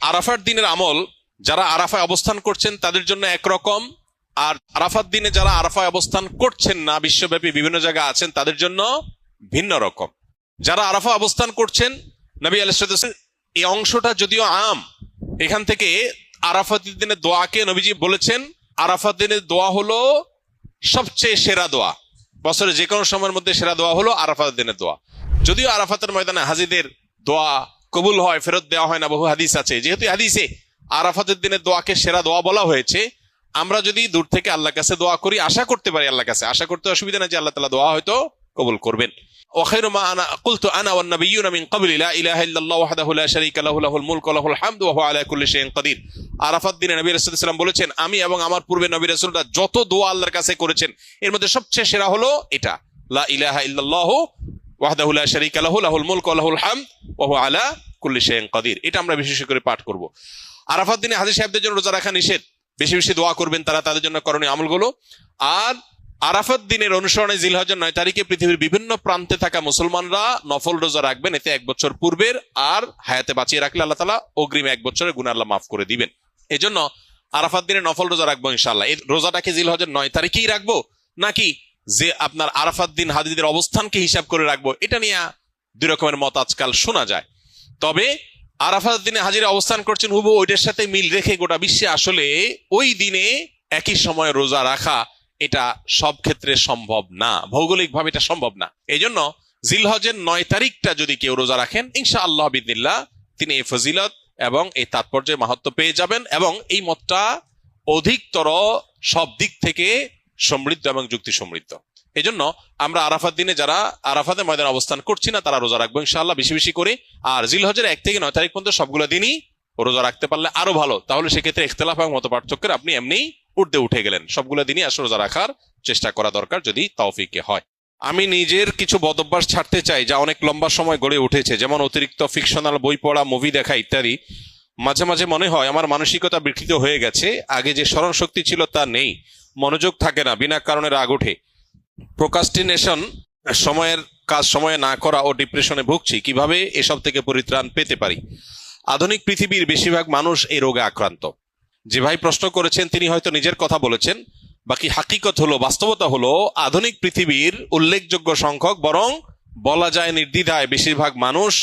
আরাফার দিনের আমল যারা আরাফায় অবস্থান করছেন তাদের জন্য একরকম, আর আরাফার দিনে যারা আরাফায় অবস্থান করছেন না, বিশ্বব্যাপী বিভিন্ন জায়গায় আছেন, তাদের জন্য ভিন্ন রকম। যারা আরাফা অবস্থান করছেন, নবী আলাইহিস সালাম এই অংশটা যদিও আম, এখান থেকে আরাফাতের দিনের দোয়াকে নবীজি বলেছেন আরাফাত দিনের দোয়া হলো সবচেয়ে সেরা দোয়া, বছরে যে কোনো সময়ের মধ্যে সেরা দোয়া হলো আরাফাত দিনের দোয়া। যদিও আরাফাতের ময়দানে হাজিদের দোয়া কবুল হয়, ফেরত দেওয়া হয় না, বহু হাদিস আছে। যেহেতু হাদিসে আরাফাতের দিনের দোয়াকে সেরা দোয়া বলা হয়েছে, আমরা যদি দূর থেকে আল্লাহর কাছে দোয়া করি, আশা করতে পারি আল্লাহর কাছে, আশা করতে অসুবিধা নেই যে আল্লাহ তাআলা দোয়া হয়তো কবুল করবেন। وخير ما انا قلت انا والنبيون من قبل لا اله الا الله وحده لا شريك له له الملك وله الحمد وهو على كل شيء قدير। আরাফাত দিনে নবী রাসূলুল্লাহ সাল্লাল্লাহু আলাইহি ওয়াসাল্লাম বলেছেন, আমি এবং আমার পূর্বে নবী রাসূলরা যত দোয়া আল্লাহর কাছে করেছেন এর মধ্যে সবচেয়ে সেরা হলো এটা, লা ইলাহা ইল্লাল্লাহ ওয়াহদাহু লা শারীকা লাহু লাহুল মুলকু ওয়া লাহুল হামদ ওয়া হুয়া আলা কুল্লি শাইইন কাদির। এটা আমরা বিশেষ করে পাঠ করব। আরাফাত দিনে হাজী সাহেবদের জন্য রোজা রাখা নিষেধ, বেশি বেশি দোয়া করবেন তারা, তাদের জন্য করণীয় আমলগুলো। আর আরাফাত দিনের অনুসরণে জিলহজের 9 তারিখে পৃথিবীর বিভিন্ন প্রান্তে থাকা মুসলমানরা নফল রোজা রাখবেন, এতে 1 বছর পূর্বের আর হায়াতে বাঁচিয়ে রাখলে আল্লাহ তাআলা অগ্রিম 1 বছরের গুনাহ আল্লাহ মাফ করে দিবেন। এজন্য আরাফাত দিনে নফল রোজা রাখবো ইনশাআল্লাহ। এই রোজাটাকে জিলহজের 9 তারিখেই রাখবো নাকি যে আপনার আরাফাত দিন হাজিদের অবস্থানকে হিসাব করে রাখবো, এটা নিয়ে দুই রকমের মত আজকাল শোনা যায়। তবে আরাফাত দিনে হাজিরা অবস্থান করছেন হুবহু ওইটার সাথে মিল রেখে গোটা বিশ্বে আসলে ওই দিনে একই সময় রোজা রাখা এটা সব ক্ষেত্রে সম্ভব না, ভৌগোলিকভাবে এটা সম্ভব না। এই জন্য জিলহজের 9 তারিখটা যদি কেউ রোজা রাখেন ইনশাআল্লাহ বিদিনিল্লাহ তিনি এই ফজিলত এবং এই তাৎপর্যের মাহাত্ম্য পেয়ে যাবেন, এবং এই মতটা অধিকতর সব দিক থেকে সমৃদ্ধ এবং যুক্তি সমৃদ্ধ। এই জন্য আমরা আরাফাত দিনে যারা আরাফাতের ময়দানে অবস্থান করছি না তারা রোজা রাখবো ইনশাআল্লাহ বেশি বেশি করে। আর জিলহজের 1 থেকে 9 তারিখ পর্যন্ত সবগুলো দিনই রোজা রাখতে পারলে আরো ভালো, তাহলে সেক্ষেত্রে ইখতিলাফ এবং মত পার্থক্যের আপনি এমনি উঠে গেলেন। সবগুলো দিনই আসলে রোজা রাখার চেষ্টা করা দরকার যদি তৌফিকে হয়। আমি নিজের কিছু বদঅভ্যাস ছাড়তে চাই যা অনেক লম্বা সময় গড়ে উঠেছে, যেমন অতিরিক্ত ফিকশনাল বই পড়া, মুভি দেখা ইত্যাদি। মাঝে মাঝে মনে হয় আমার মানসিকতা বিকৃত হয়ে গেছে, আগে যে স্মরণ শক্তি ছিল তা নেই, মনোযোগ থাকে না, বিনা কারণে রাগ ওঠে, প্রোক্রাস্টিনেশন, সময়ের কাজ সময়ে না করা ও ডিপ্রেশনে ভুগছি। কিভাবে এসব থেকে পরিত্রাণ পেতে পারি? আধুনিক পৃথিবীর বেশিরভাগ মানুষ এই রোগে আক্রান্ত। যে ভাই প্রশ্ন করেছেন তিনি হয়তো নিজের কথা বলেছেন, বাকি হাকিকত হলো, বাস্তবতা হলো আধুনিক পৃথিবীর উল্লেখযোগ্য সংখ্যক, বরং বলা যায় নির্দ্বিধায় বেশিরভাগ মানুষ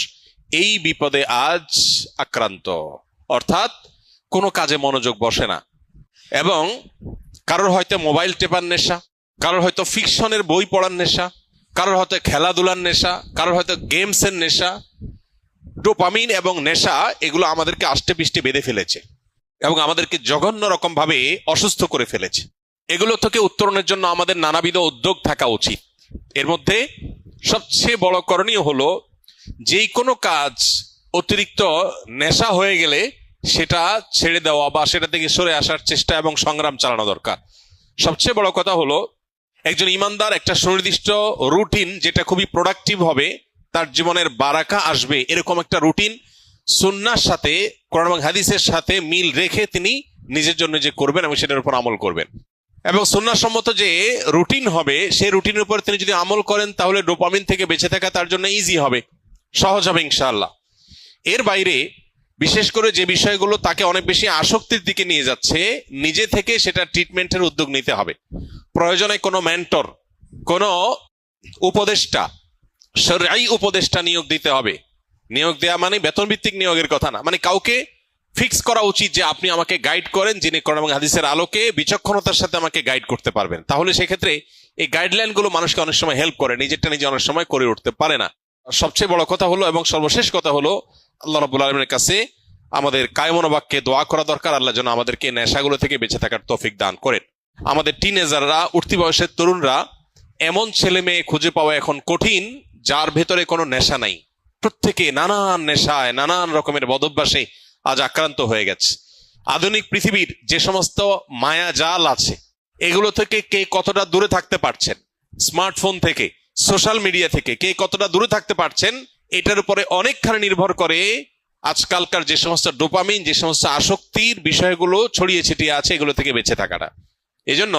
এই বিপদে আজ আক্রান্ত। অর্থাৎ কোনো কাজে মনোযোগ বসে না, এবং কারোর হয়তো মোবাইল টেপার নেশা, কারোর হয়তো ফিকশনের বই পড়ার নেশা, কারোর হয়তো খেলাধুলার নেশা, কারোর হয়তো গেমসের নেশা। ডোপামিন এবং নেশা এগুলো আমাদেরকে আষ্টে পিষ্টে বেঁধে ফেলেছে এবং আমাদেরকে জঘন্য রকম ভাবে অসুস্থ করে ফেলেছে। এগুলো থেকে উত্তরণের জন্য আমাদের নানাবিধ উদ্যোগ থাকা উচিত। এর মধ্যে সবচেয়ে বড় করণীয় হলো যেই কোনো কাজ অতিরিক্ত নেশা হয়ে গেলে সেটা ছেড়ে দেওয়া বা সেটা থেকে সরে আসার চেষ্টা এবং সংগ্রাম চালানো দরকার। সবচেয়ে বড় কথা হলো একজন ইমানদার একটা সুনির্দিষ্ট রুটিন, যেটা খুবই প্রোডাক্টিভ হবে, তার জীবনের বারাকা আসবে, এরকম একটা রুটিন সুন্নাহর সাথে, কোরআন এবং হাদিসের সাথে মিল রেখে তিনি নিজের জন্য যে করবেন এবং সেটার উপর আমল করবেন। এবং সুন্নাহসম্মত যে রুটিন হবে সেই রুটিনের উপর তিনি যদি আমল করেন তাহলে ডোপামিন থেকে বেঁচে থাকা তার জন্য ইজি হবে, সহজ হবে ইনশাআল্লাহ। এর বাইরে বিশেষ করে যে বিষয়গুলো তাকে অনেক বেশি আসক্তির দিকে নিয়ে যাচ্ছে, নিজে থেকে সেটা ট্রিটমেন্টের উদ্যোগ নিতে হবে। প্রয়োজনে কোনো মেন্টর, কোনো উপদেষ্টা, শরঈ উপদেষ্টা নিয়োগ দিতে হবে। নিয়োগ দেওয়া মানে বেতন ভিত্তিক নিয়োগের কথা না, মানে কাউকে ফিক্স করা উচিত যে আপনি আমাকে গাইড করেন, যিনি কোরআন এবং হাদিসের আলোকে বিচক্ষণতার সাথে আমাকে গাইড করতে পারবেন। তাহলে সেক্ষেত্রে এই গাইডলাইন গুলো মানুষকে অনেক সময় হেল্প করে, নিজেরটা নিজে অনেক সময় করে উঠতে পারে না। সবচেয়ে বড় কথা হলো এবং সর্বশেষ কথা হলো আল্লাহ রাব্বুল আলামিনের কাছে আমাদের কায়মন বাক্যে দোয়া করা দরকার, আল্লাহ যেন আমাদেরকে নেশাগুলো থেকে বেঁচে থাকার তৌফিক দান করেন। আমাদের টিনেজাররা, উঠতি বয়সের তরুণরা, এমন ছেলে মেয়ে খুঁজে পাওয়া এখন কঠিন যার ভেতরে কোনো নেশা নাই। প্রত্যেকে নানান নেশায়, নানান রকমের বদভ্যাসে আজ আক্রান্ত হয়ে গেছে। আধুনিক পৃথিবীর যে সমস্ত মায়া জাল আছে এগুলো থেকে কে কতটা দূরে থাকতে পারছেন, স্মার্টফোন থেকে, সোশ্যাল মিডিয়া থেকে কে কতটা দূরে থাকতে পারছেন, এটার উপরে অনেকখানি নির্ভর করে আজকালকার যে সমস্ত ডোপামিন, যে সমস্ত আসক্তির বিষয়গুলো ছড়িয়ে ছিটিয়ে আছে এগুলো থেকে বেঁচে থাকাটা। এজন্য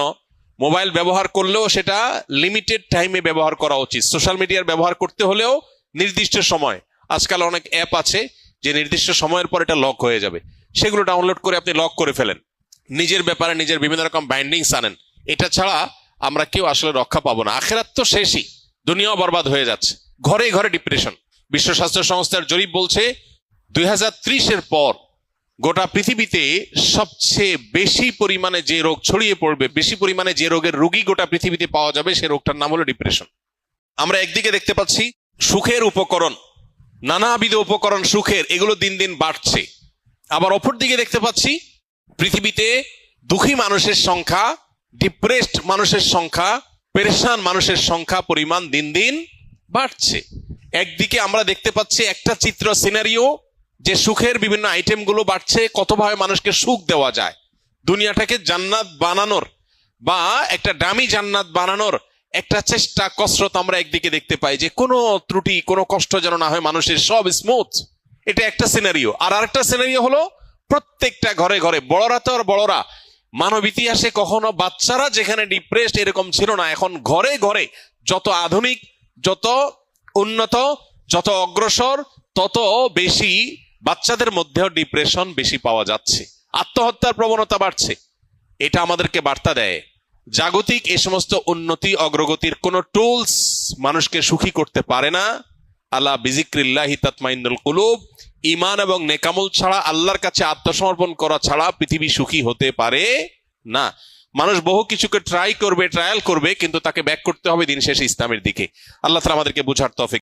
মোবাইল ব্যবহার করলেও সেটা লিমিটেড টাইমে ব্যবহার করা উচিত। সোশ্যাল মিডিয়ার ব্যবহার করতে হলেও নির্দিষ্ট সময়। আজকাল অনেক অ্যাপ আছে যে নির্দিষ্ট সময়ের পর এটা লক হয়ে যাবে, সেগুলো ডাউনলোড করে আপনি লক করে ফেলেন, নিজের ব্যাপারে নিজের বিভিন্ন রকম বাইন্ডিংস আনেন। এটা ছাড়া আমরা কেউ আসলে রক্ষা পাবো না। আখেরাত তো শেষই, দুনিয়াও বরবাদ হয়ে যাচ্ছে। ঘরে ঘরে ডিপ্রেশন। বিশ্ব স্বাস্থ্য সংস্থার জরিপ বলছে 2030-এর পর গোটা পৃথিবীতে সবচেয়ে বেশি পরিমাণে যে রোগ ছড়িয়ে পড়বে, বেশি পরিমাণে যে রোগের রোগী গোটা পৃথিবীতে পাওয়া যাবে, সে রোগটার নাম হলো ডিপ্রেশন। আমরা একদিকে দেখতে পাচ্ছি সুখের উপকরণ, নানাবিধ উপকরণ সুখের, এগুলো দিন দিন বাড়ছে। আবার অপর দিকে দেখতে পাচ্ছি পৃথিবীতে দুঃখী মানুষের সংখ্যা, ডিপ্রেসড মানুষের সংখ্যা, পেরেশান মানুষের সংখ্যা পরিমাণ দিন দিন বাড়ছে। একদিকে আমরা দেখতে পাচ্ছি একটা চিত্র সিনারিও, যে সুখের বিভিন্ন আইটেম গুলো বাড়ছে, কতভাবে মানুষকে সুখ দেওয়া যায়, দুনিয়াটাকে জান্নাত বানানোর বা একটা দামি জান্নাত বানানোর একটা চেষ্টা কসরত আমরা একদিকে দেখতে পাই, যে কোনো ত্রুটি কোনো কষ্ট যেন না হয় মানুষের, সব স্মুথ। এটা একটা সিনারিও। আর আরেকটা সিনারিও হলো প্রত্যেকটা ঘরে ঘরে, বড়রা তো আর বড়রা, মানব ইতিহাসে কখনো বাচ্চারা যেখানে ডিপ্রেসড এরকম ছিল না, এখন ঘরে ঘরে যত আধুনিক, যত উন্নত, যত অগ্রসর, তত বেশি বাচ্চাদের মধ্যেও ডিপ্রেশন বেশি পাওয়া যাচ্ছে, আত্মহত্যার প্রবণতা বাড়ছে। এটা আমাদেরকে বার্তা দেয় জাগতিক এই সমস্ত উন্নতি অগ্রগতির কোন টুলস মানুষকে সুখী করতে পারে না। আল্লাহ বিজিক্রিল্লাহি তাতমাইন্নুল কুলুব, ঈমান এবং নেকামল ছাড়া, আল্লাহর কাছে আত্মসমর্পণ করা ছাড়া পৃথিবী সুখী হতে পারে না। মানুষ বহু কিছুকে ট্রায়াল করবে, কিন্তু তাকে ব্যাক করতে হবে দিন শেষে ইসলামের দিকে। আল্লাহ তাআলা আমাদেরকে বুঝার তৌফিক